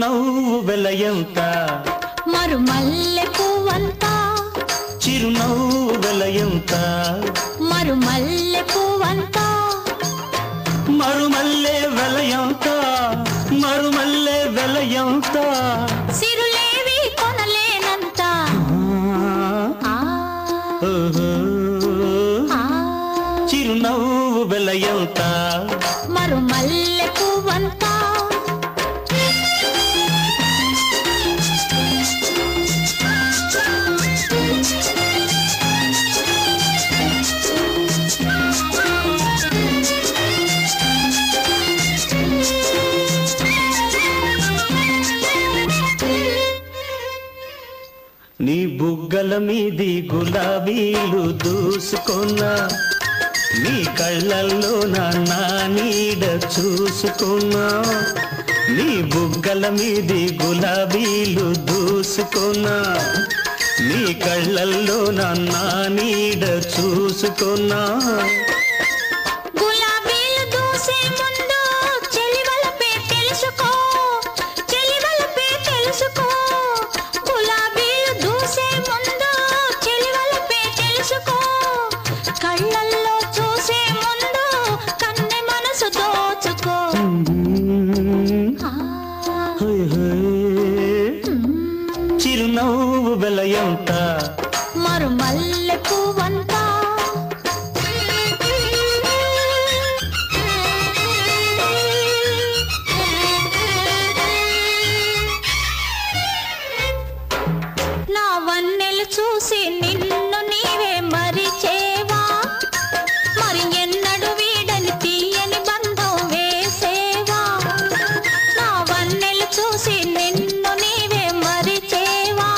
చిరునవ్వు వెలయంత మరుమల్లె పువ్వంత చిరునవ్వు వెలయంత మరుమల్లె పువ్వంత మరుమల్లె వెలయంత మరుమల్లె వెలయంత సిరులేవి కొనలేనంత చిరునవ్వు వెలయంత మరుమల్లె పువ్వంత నీ బుగ్గల మీది గులాబీలు దూసుకున్నా నీ కళ్ళల్లో నా నీడ చూసుకున్నా నీ బుగ్గల మీది గులాబీలు దూసుకున్నా నీ కళ్ళల్లో నా నీడ చూసుకున్నా గులాబీలు దూసే ముందు చెలివలపే తెలుసుకో చెలివలపే తెలుసుకో గులాబీలు దూసే ముందు చెలివలపే తెలుసుకో కళ్ళల్లో చూసే ముందు కన్నె మనసు దోచుకో చిరునవ్వు వెలయంత మరుమల్లె పువ్వంత నా వన్నెలు చూసి నిన్ను నీవే మరిచేవా మరి ఎన్నడు వీడని తీయని బంధం వేసేవా నా వన్నెలు చూసి నిన్ను నీవే మరిచేవా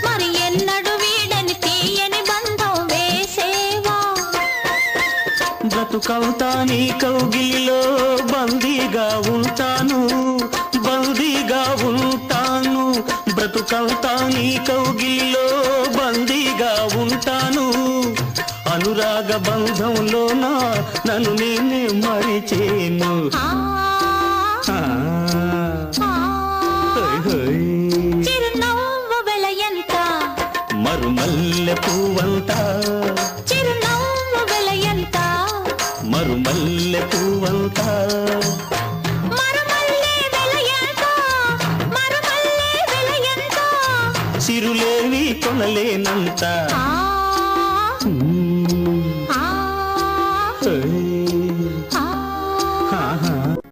మరి ఎన్నడు వీడని తీయని బంధం వేసేవా బ్రతుకవుతా నీ కౌగిలిలో బందీగా ఉంటాను బందీగా ఉంటాను బ్రతుకవుతా నీ కౌగిలిలో బందీగా ఉంటాను అనురాగ బంధంలోన నన్ను నేనే మరిచేను చిరునవ్వు వెలయంత మరుమల్లె పువ్వంత చిరునవ్వు వెలయంత మరుమల్లె పువ్వంత మరుమల్లె వెలయంత మరుమల్లె వెలయంత సిరులేవి కొనలేనంత ఆ ఆ Hey.